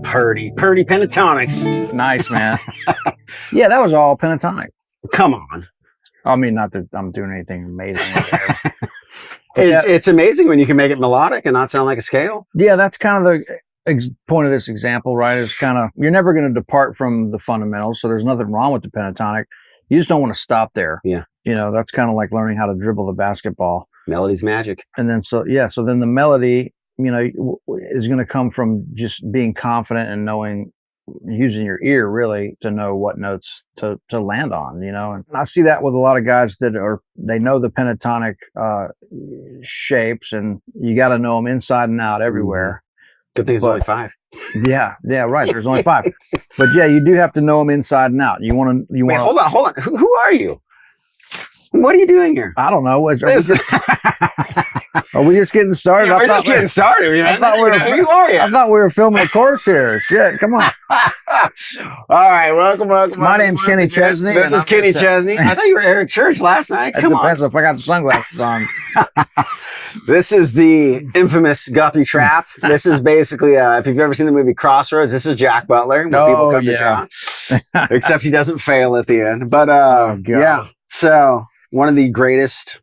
Purdy Pentatonics. Nice, man. Yeah, that was all pentatonic. Come on. I mean, not that I'm doing anything amazing. It's amazing when you can make it melodic and not sound like a scale. Yeah, that's kind of the point of this example, right? It's kind of, you're never going to depart from the fundamentals, so there's nothing wrong with the pentatonic. You just don't want to stop there. Yeah. You know, that's kind of like learning how to dribble the basketball. Melody's magic. And then, so then the melody, you know, is going to come from just being confident and knowing, using your ear really to know what notes to land on, you know. And I see that with a lot of guys that they know the pentatonic shapes, and you got to know them inside and out everywhere. Good thing it's only 5. Yeah, right. There's only 5, but yeah, you do have to know them inside and out. You want to. Wait, hold on. Who are you? What are you doing here? I don't know. Are we just getting started? Yeah, we're just getting started. Man. I thought we were filming a course here. Shit, come on. All right, welcome. My name's Kenny Chesney. This is Kenny Chesney. I thought you were Eric Church last night. It depends if I got the sunglasses on. This is the infamous Guthrie Trapp. This is basically, if you've ever seen the movie Crossroads, this is Jack Butler when people come to town. Except he doesn't fail at the end. But yeah, so one of the greatest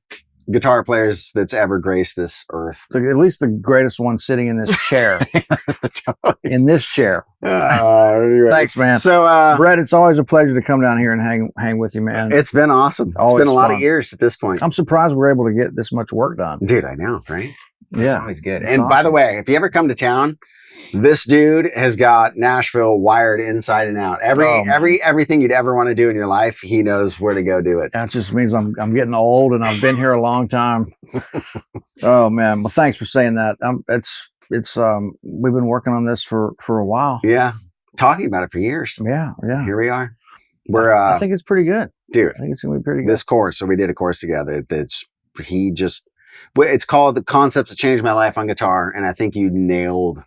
guitar players that's ever graced this earth. So at least the greatest one sitting in this chair. In this chair. Thanks, man. So, Brett, it's always a pleasure to come down here and hang with you, man. It's been awesome. It's been a lot of years at this point. I'm surprised we're able to get this much work done. Dude, I know, right? Yeah. It's always good. And awesome. By the way, if you ever come to town, this dude has got Nashville wired inside and out. Everything you'd ever want to do in your life, he knows where to go do it. That just means I'm getting old and I've been here a long time. Oh man, well thanks for saying that. We've been working on this for a while. Yeah, talking about it for years. Yeah. Here we are. I think it's pretty good, dude. I think it's gonna be pretty good. This course, so we did a course together. It's called The Concepts That Changed My Life on Guitar, and I think you nailed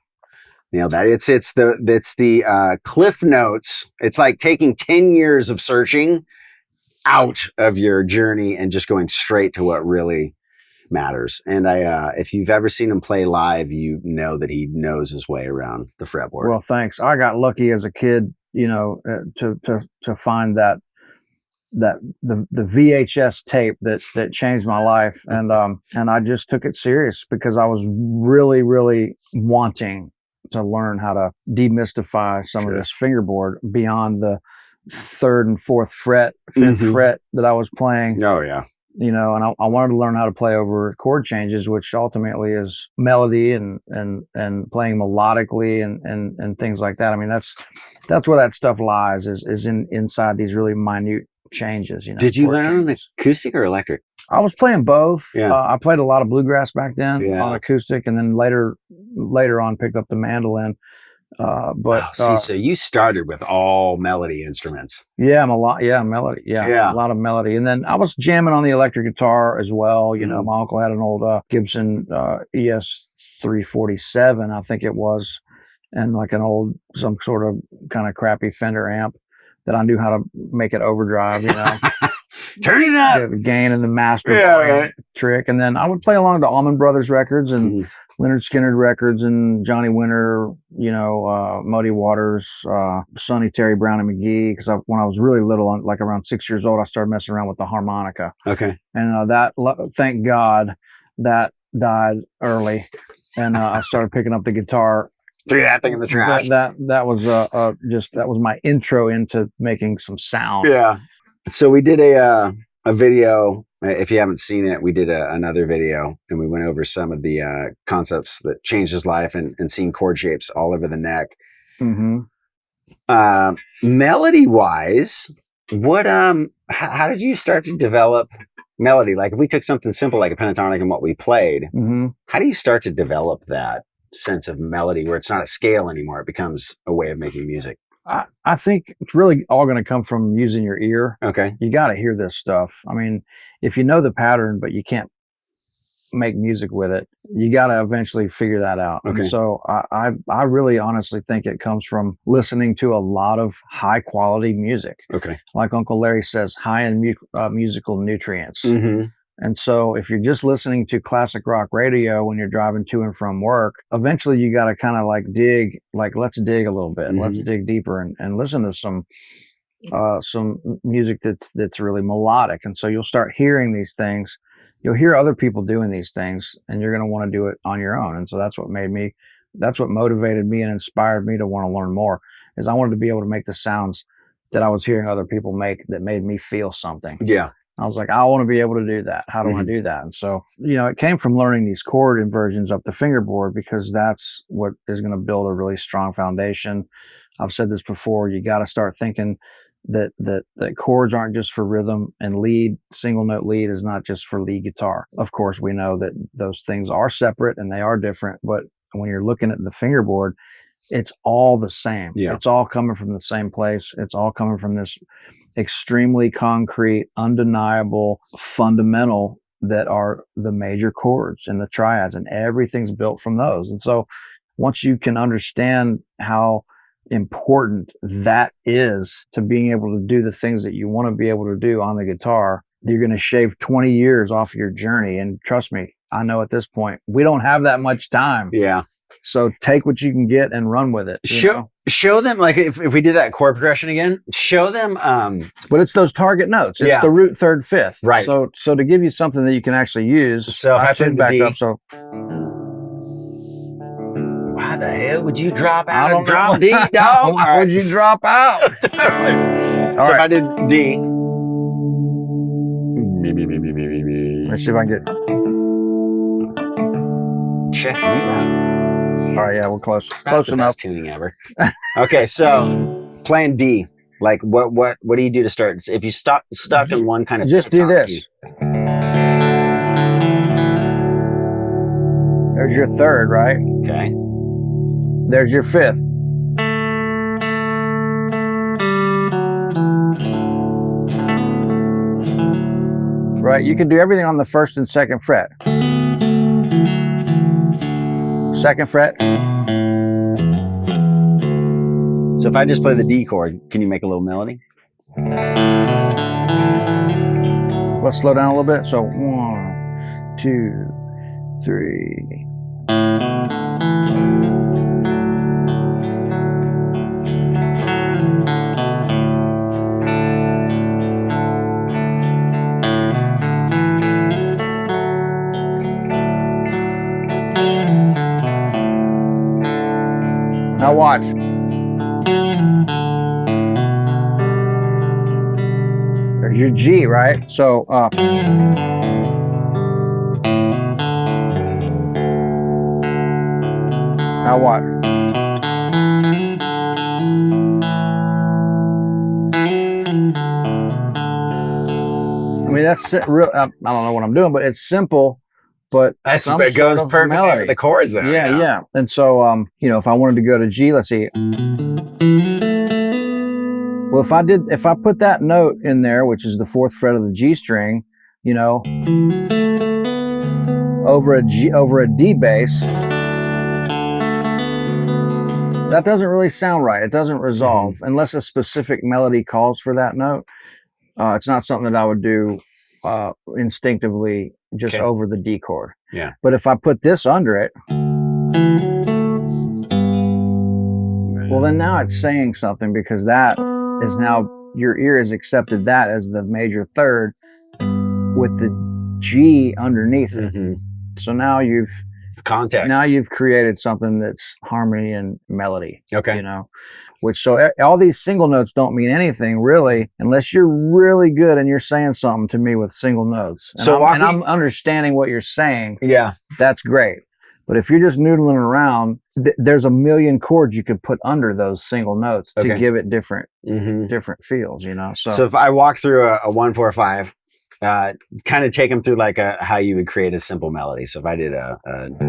that. It's the cliff notes. It's like taking 10 years of searching out of your journey and just going straight to what really matters. And if you've ever seen him play live, you know that he knows his way around the fretboard. Well, thanks. I got lucky as a kid, you know, to find that the VHS tape that changed my life, and I just took it serious because I was really, really wanting to learn how to demystify some of this fingerboard beyond the 3rd and 4th fret, 5th fret that I was playing. Oh yeah. You know, and I wanted to learn how to play over chord changes, which ultimately is melody and playing melodically and things like that. I mean, that's where that stuff lies, is inside these really minute changes. You know. Did you learn on acoustic or electric? I was playing both. Yeah. I played a lot of bluegrass back then on acoustic, and then later on picked up the mandolin. So you started with all melody instruments. Yeah, melody. Yeah, a lot of melody. And then I was jamming on the electric guitar as well. You know, my uncle had an old Gibson ES 347, I think it was, and like some sort of kind of crappy Fender amp that I knew how to make it overdrive, you know. Turn it up. The gain and the master trick. And then I would play along to Allman Brothers records and Leonard Skinner records and Johnny Winter, you know, Muddy Waters, Sonny Terry Brown and McGee. Because when I was really little, like around 6 years old, I started messing around with the harmonica. Okay. And thank God, that died early. And I started picking up the guitar. Threw that thing in the trash. That was my intro into making some sound. Yeah. So we did a video. If you haven't seen it, we did another video, and we went over some of the concepts that changed his life and seeing chord shapes all over the neck. Melody wise, how did you start to develop melody? Like if we took something simple like a pentatonic and what we played, how do you start to develop that sense of melody where it's not a scale anymore? It becomes a way of making music. I think it's really all going to come from using your ear. Okay. You got to hear this stuff. I mean, if you know the pattern, but you can't make music with it, you got to eventually figure that out. Okay. And so I really honestly think it comes from listening to a lot of high quality music. Okay. Like Uncle Larry says, high-end musical nutrients. And so if you're just listening to classic rock radio when you're driving to and from work, eventually you got to kind of like dig, like let's dig a little bit, Mm-hmm. let's dig deeper and listen to some music that's really melodic. And so you'll start hearing these things. You'll hear other people doing these things, and you're going to want to do it on your own. And so that's what motivated me and inspired me to want to learn more. Is I wanted to be able to make the sounds that I was hearing other people make that made me feel something. Yeah. I was like, I want to be able to do that. How do Mm-hmm. I do that? And so, it came from learning these chord inversions up the fingerboard, because that's what is going to build a really strong foundation. I've said this before. You got to start thinking that chords aren't just for rhythm, and single note lead is not just for lead guitar. Of course, we know that those things are separate and they are different, but when you're looking at the fingerboard, it's all the same. Yeah. It's all coming from the same place. It's all coming from this extremely concrete, undeniable, fundamental that are the major chords and the triads, and everything's built from those. And so once you can understand how important that is to being able to do the things that you want to be able to do on the guitar, you're going to shave 20 years off your journey. And trust me, I know at this point, we don't have that much time. Yeah. So take what you can get and run with it. Show them, like if we did that chord progression again, show them. But it's those target notes. It's the root, third, fifth. Right. So to give you something that you can actually use. So if I played the D. So Why the hell would you drop out? I don't drop know. D, dog. Why would you drop out? So if I did D. Let's see if I can get. Check you out. All right, yeah, we're close. That's Close the enough. best tuning ever. Okay, so playing D. Like what do you do to start? If you stuck in one kind of just do this. key. There's your third, right? Okay. There's your fifth. Right, you can do everything on the first and second fret. Second fret. So if I just play the D chord, can you make a little melody? Let's slow down a little bit. So 1, 2, 3. Now watch. There's your G, right? So now watch. I mean, that's real. I don't know what I'm doing, but it's simple. But It goes perfectly with the chords there. Yeah. And so, if I wanted to go to G, let's see. Well, if I put that note in there, which is the 4th fret of the G string, over a D bass, that doesn't really sound right. It doesn't resolve unless a specific melody calls for that note. It's not something that I would do instinctively just over the D chord. Yeah. But if I put this under it, well, then now it's saying something, because that is now your ear has accepted that as the major third with the G underneath it. So now you've context. Now you've created something that's harmony and melody. Okay. So all these single notes don't mean anything really unless you're really good and you're saying something to me with single notes. And I'm understanding what you're saying. Yeah. That's great. But if you're just noodling around, there's a million chords you could put under those single notes to give it different feels, So if I walk through a 1, 4, 5, kind of take them through like how you would create a simple melody. So if I did and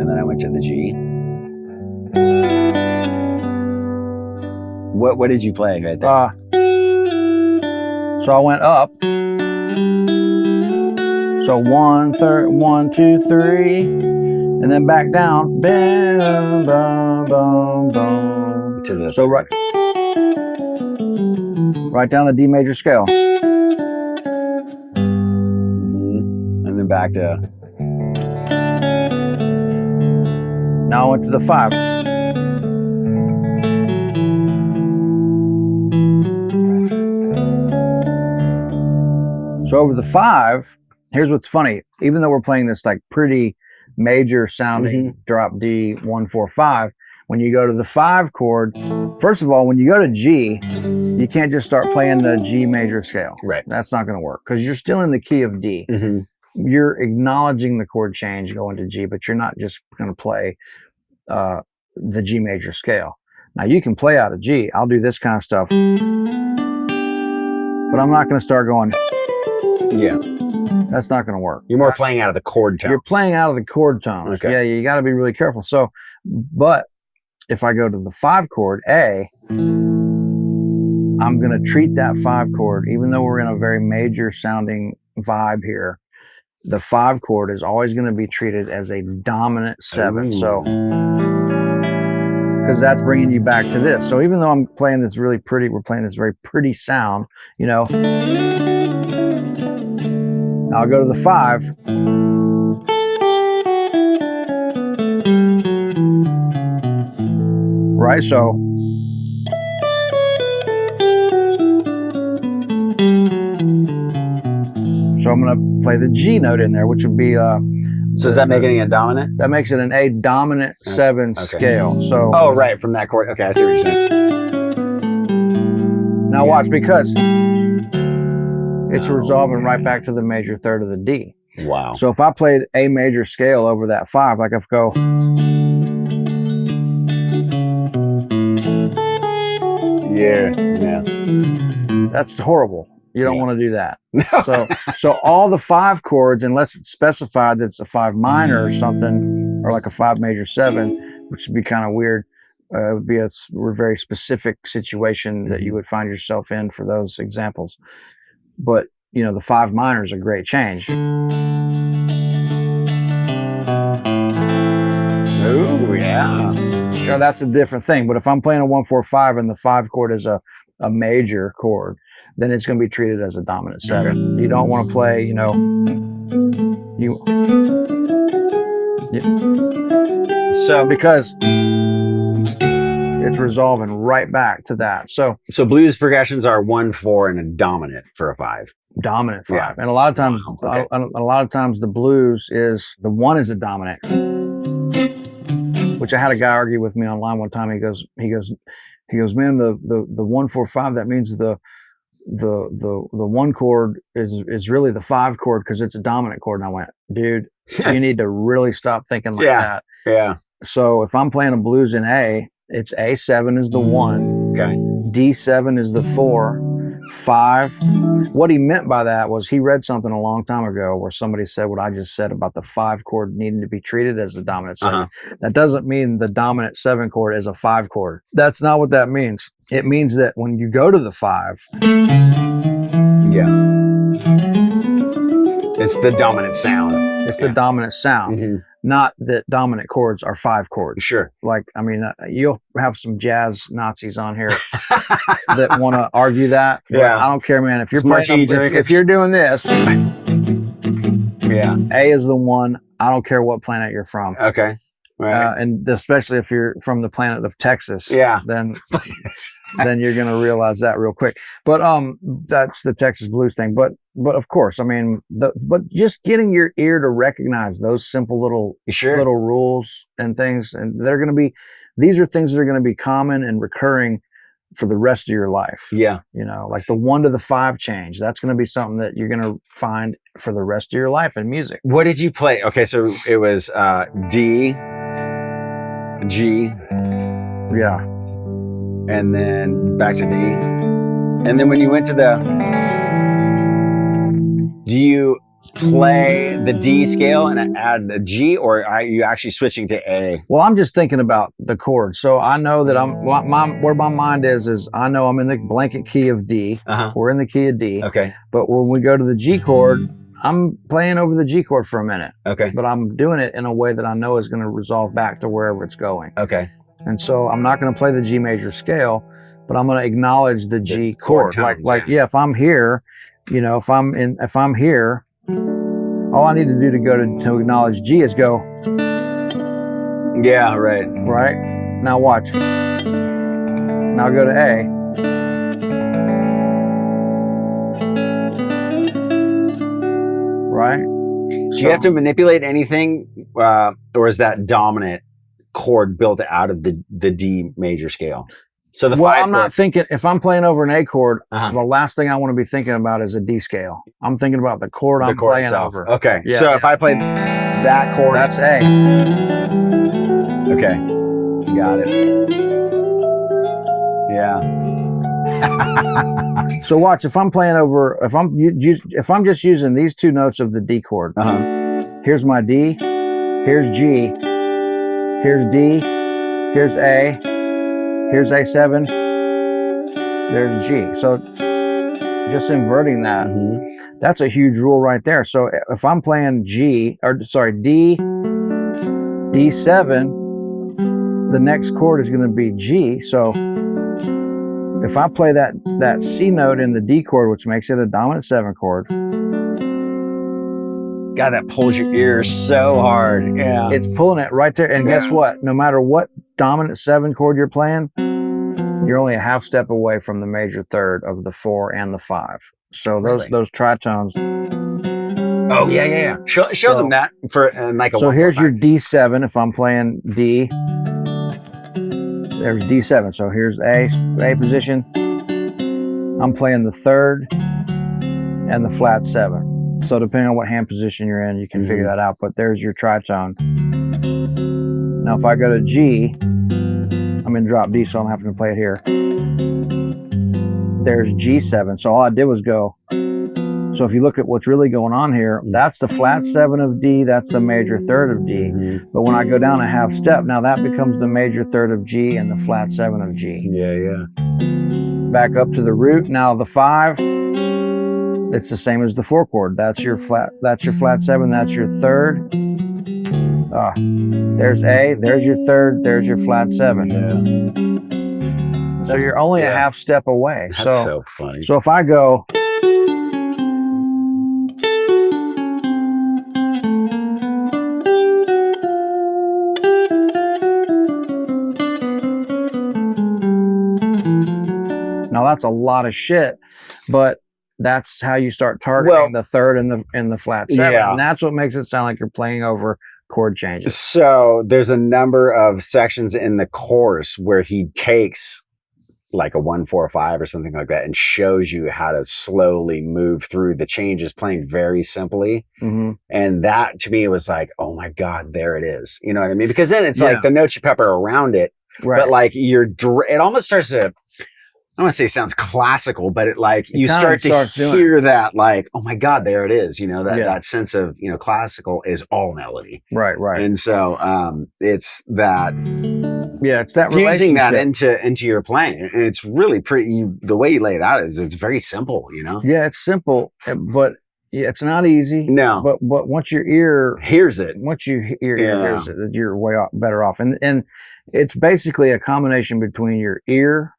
then I went to the G. What did you play right there? So I went up. So 1, 2, 3, and then back down. Bam, bam, bam, bam. To the so right right down the D major scale. And then back to. Now I went to the 5. So over the 5, here's what's funny. Even though we're playing this like pretty major sounding drop D 1 4 5, when you go to the 5 chord, first of all, when you go to G, you can't just start playing the G major scale. Right. That's not going to work because you're still in the key of D. You're acknowledging the chord change going to G, but you're not just going to play the G major scale. Now you can play out of G. I'll do this kind of stuff, but I'm not going to start going. Yeah. That's not going to work. You're more playing out of the chord tones. You're playing out of the chord tones. Okay. Yeah, you got to be really careful. So, but if I go to the 5 chord, A, I'm going to treat that 5 chord, even though we're in a very major sounding vibe here, the 5 chord is always going to be treated as a dominant 7. So, because that's bringing you back to this. So even though I'm playing this really pretty, we're playing this very pretty sound, you know, now I'll go to the 5. Right, so I'm going to play the G note in there, which would be so is that making it a dominant? That makes it an A dominant 7 scale. So oh, right, from that chord. Okay, I see what you're saying. Now watch, because it's resolving right back to the major third of the D. Wow. So if I played A major scale over that 5, like if I go, yeah, that's horrible. You don't want to do that. No. So all the 5 chords, unless it's specified that it's a 5 minor or something, or like a 5 major 7, which would be kind of weird. It would be a very specific situation that you would find yourself in for those examples. But, you know, the 5 minor is a great change. Oh, yeah. You know, that's a different thing. But if I'm playing a 1 4 5 and the 5 chord is a major chord, then it's going to be treated as a dominant 7. You don't want to play, you know, so because it's resolving right back to that. So blues progressions are 1 4 and a dominant for a 5. Dominant 5. Yeah. And a lot of times, Okay. a lot of times the blues is the 1 is a dominant, which I had a guy argue with me online one time. He goes, man, the 1 4 5, that means the 1 chord is really the 5 chord because it's a dominant chord. And I went, dude, you need to really stop thinking like that. Yeah. So if I'm playing a blues in A, it's A7 is the 1, Okay. D7 is the 4, 5. What he meant by that was he read something a long time ago where somebody said what I just said about the 5 chord needing to be treated as the dominant 7. That doesn't mean the dominant 7 chord is a 5 chord. That's not what that means. It means that when you go to the 5, it's the dominant sound. It's the dominant sound. Not that dominant chords are 5 chords. Sure. Like, I mean, you'll have some jazz Nazis on here that want to argue that. Yeah. I don't care, man. If you're if you're doing this, yeah, A is the 1. I don't care what planet you're from. Okay. Right. And especially if you're from the planet of Texas. Yeah. Then you're going to realize that real quick. But that's the Texas blues thing. But of course, I mean, but just getting your ear to recognize those simple little rules and things, and these are things that are going to be common and recurring for the rest of your life. Yeah. You know, like the 1 to the 5 change. That's going to be something that you're going to find for the rest of your life in music. What did you play? Okay, so it was D, G, yeah, and then back to D, and then when you went to do you play the D scale and add the G, or are you actually switching to A? Well, I'm just thinking about the chords. So I know that where my mind is I know I'm in the blanket key of D. We're in the key of D. Okay. But when we go to the G chord, I'm playing over the G chord for a minute. Okay. But I'm doing it in a way that I know is going to resolve back to wherever it's going. Okay. And so I'm not going to play the G major scale but I'm going to acknowledge the G chord chord. tones, Yeah, if I'm here, you know, if I'm here, all I need to do to go to acknowledge G is go. Yeah, right. Right? Now watch. Now go to A. Right? Do you have to manipulate anything, or is that dominant chord built out of the D major scale? So the I'm not thinking, if I'm playing over an A chord, Uh-huh. the last thing I want to be thinking about is a D scale. I'm thinking about the chord I'm playing itself. over. Okay, Yeah, so if I played that chord, that's A. Okay, got it. Yeah. So watch, if I'm playing over, if I'm just using these two notes of the D chord, here's my D, here's G, here's D, here's A, here's A7, there's G. So just inverting that, that's a huge rule right there. So if I'm playing D, D7, the next chord is going to be G. So if I play that C note in the D chord, which makes it a dominant 7 chord, God, that pulls your ears so hard. Yeah. it's pulling it right there. And guess what? No matter what dominant 7 chord you're playing, you're only a half step away from the major third of the 4 and the 5. So those tritones. Oh yeah. Show them that for like a. So here's your D7. If I'm playing D, there's D7. So here's A position. I'm playing the 3rd and the flat 7. So depending on what hand position you're in, you can figure that out. But there's your tritone. Now if I go to G, I'm in drop D, so I'm having to play it here. There's G7. So all I did was go. So if you look at what's really going on here, that's the flat 7 of D, that's the major 3rd of D. But when I go down a half step, now that becomes the major 3rd of G and the flat 7 of G. Yeah. Back up to the root. Now the 5, it's the same as the 4 chord. That's your flat 7, that's your 3rd. There's A, there's your 3rd, there's your flat 7. Yeah. So you're only a half step away. That's so funny. So if I go, now that's a lot of shit, but that's how you start targeting the 3rd and the flat 7. Yeah. And that's what makes it sound like you're playing over chord changes. So there's a number of sections in the course where he takes like a 1-4-5 or something like that and shows you how to slowly move through the changes, playing very simply. And that to me was like, oh my God, there it is. You know what I mean? Because then it's like the notes you pepper around it, but like it almost starts to, I don't want to say it sounds classical, but you start to hear that, like, oh my God, there it is. You know, that sense of, you know, classical is all melody. Right. And so it's that. Yeah, it's that fusing that into your playing. And it's really pretty, the way you lay it out is it's very simple, you know? Yeah, it's simple, but it's not easy. No. But once your ear hears it, your ear hears it, you're way better off. And it's basically a combination between your ear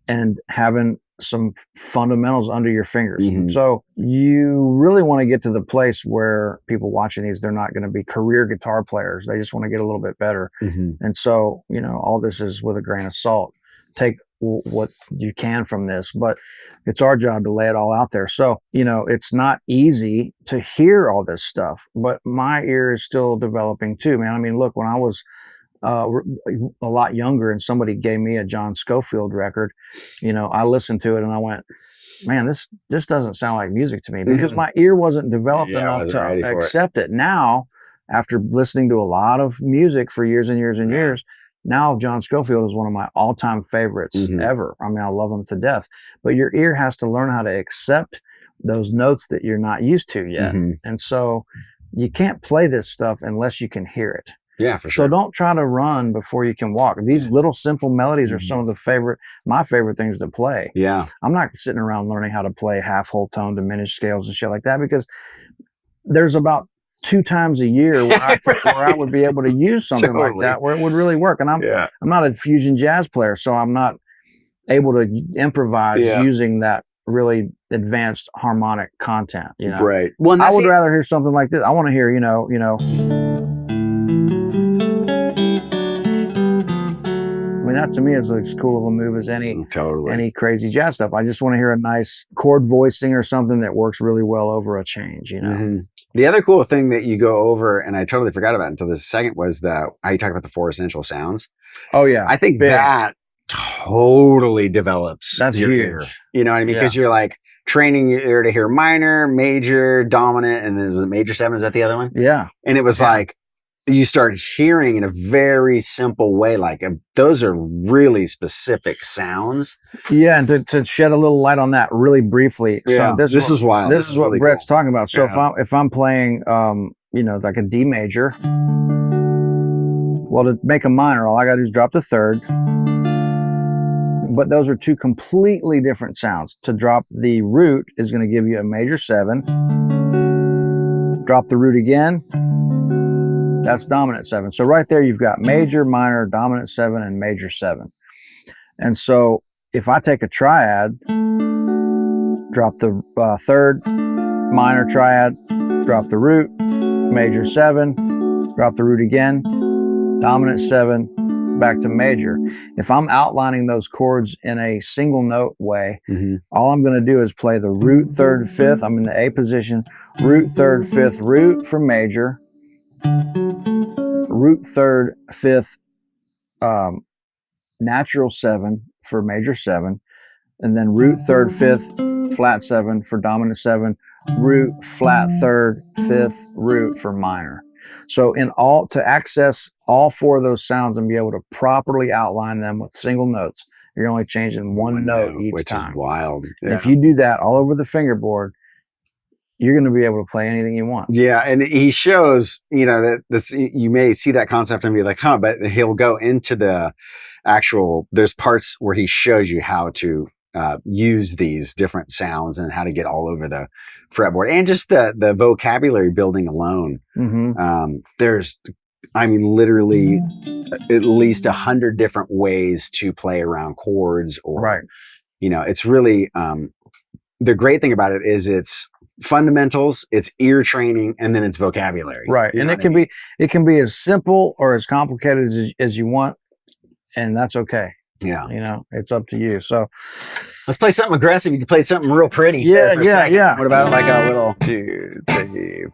and having some fundamentals under your fingers. So you really want to get to the place where people watching these, they're not going to be career guitar players. They just want to get a little bit better. And so, you know, all this is with a grain of salt. Take what you can from this, but it's our job to lay it all out there. So, you know, it's not easy to hear all this stuff, but my ear is still developing too, man. I mean, look, when I was a lot younger and somebody gave me a John Scofield record, you know, I listened to it and I went, man, this doesn't sound like music to me, because my ear wasn't developed enough to accept it. Now, after listening to a lot of music for years and years and years, now John Scofield is one of my all-time favorites ever. I mean, I love him to death, but your ear has to learn how to accept those notes that you're not used to yet. And so you can't play this stuff unless you can hear it. Yeah, for sure. So don't try to run before you can walk. These little simple melodies are some of my favorite things to play. Yeah. I'm not sitting around learning how to play half whole tone, diminished scales and shit like that, because there's about 2 times a year where I would be able to use something like that where it would really work. And I'm not a fusion jazz player, so I'm not able to improvise Yeah. using that really advanced harmonic content. You know, Right. Well, and I that's would the- rather hear something like this. I want to hear, you know. I mean, that to me is as cool of a move as totally. any crazy jazz stuff. I just want to hear a nice chord voicing or something that works really well over a change. You know. Mhm. The other cool thing that you go over, and I totally forgot about until this second, was how you talk about the 4 essential sounds. Oh yeah, I think big. that totally develops That's your huge. ear. You know what I mean? Yeah. Because you're like training your ear to hear minor, major, dominant, and then was it major 7? Is that the other one? Yeah. And it was Yeah. like you start hearing in a very simple way, like those are really specific sounds. Yeah, and to shed a little light on that really briefly. Yeah, So this is wild. This is what really Brett's cool. talking about. So Yeah. if I'm playing, you know, like a D major, well, to make a minor, all I got to do is drop the third. But those are two completely different sounds. To drop the root is going to give you a major 7. Drop the root again. That's dominant 7. So right there, you've got major, minor, dominant 7, and major 7. And so if I take a triad, drop the third, minor triad, drop the root, major 7, drop the root again, dominant 7, back to major. If I'm outlining those chords in a single note way, all I'm going to do is play the root, 3rd, 5th. I'm in the A position, root, 3rd, 5th, root for major, root, 3rd, 5th, natural 7 for major 7, and then root, 3rd, 5th, flat 7 for dominant 7, root, flat 3rd, 5th, root for minor. So to access all 4 of those sounds and be able to properly outline them with single notes, you're only changing one note each which time. Is wild. And if you do that all over the fingerboard, you're going to be able to play anything you want. Yeah, and he shows, you know, that's you may see that concept and be like, huh, but he'll go into the actual. There's parts where he shows you how to use these different sounds and how to get all over the fretboard, and just the vocabulary building alone. There's, I mean, literally at least 100 different ways to play around chords, or Right. You know, it's really the great thing about it is it's fundamentals, it's ear training, and then it's vocabulary. Right. You And know it what I mean? it can be as simple or as complicated as you want, and that's okay. Yeah. You know, it's up to you. So let's play something aggressive. You can play something real pretty. Yeah, for a yeah, second. yeah. What about like a little 2, 3?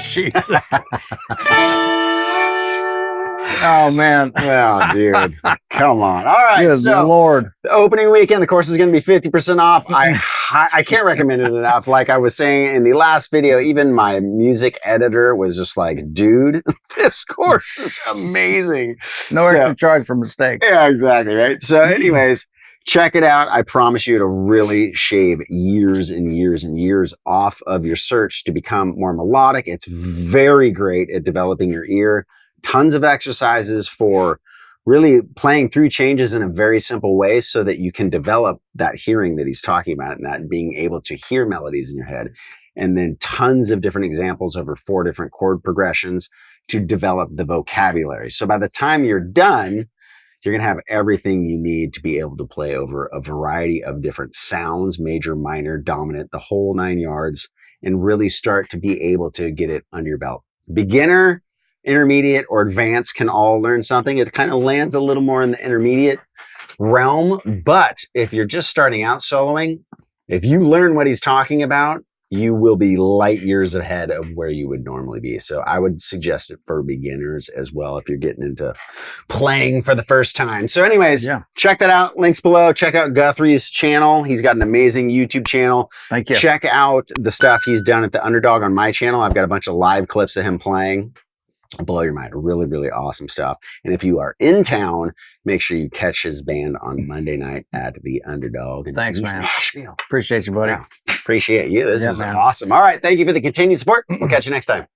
Jesus. Oh man. Oh, dude. Come on. All right. Good So Lord. the opening weekend, the course is going to be 50% off. I can't recommend it enough. Like I was saying in the last video, even my music editor was just like, dude, this course is amazing. No So- extra charge for mistakes. Yeah, exactly. Right. So anyways, check it out. I promise you it'll really shave years and years and years off of your search to become more melodic. It's very great at developing your ear. Tons of exercises for really playing through changes in a very simple way so that you can develop that hearing that he's talking about and that being able to hear melodies in your head. And then tons of different examples over 4 different chord progressions to develop the vocabulary. So by the time you're done, you're going to have everything you need to be able to play over a variety of different sounds, major, minor, dominant, the whole 9 yards, and really start to be able to get it under your belt. Beginner, intermediate, or advanced can all learn something. It kind of lands a little more in the intermediate realm. But if you're just starting out soloing, if you learn what he's talking about, you will be light years ahead of where you would normally be. So I would suggest it for beginners as well if you're getting into playing for the first time. So anyways, check that out. Links below. Check out Guthrie's channel. He's got an amazing YouTube channel. Thank you. Check out the stuff he's done at the Underdog on my channel. I've got a bunch of live clips of him playing. Blow your mind. Really, really awesome stuff. And if you are in town, make sure you catch his band on Monday night at the Underdog in Thanks, East man. Nashville. Appreciate you, buddy. Wow. Appreciate you. This is man. awesome. All right. Thank you for the continued support. We'll catch you next time.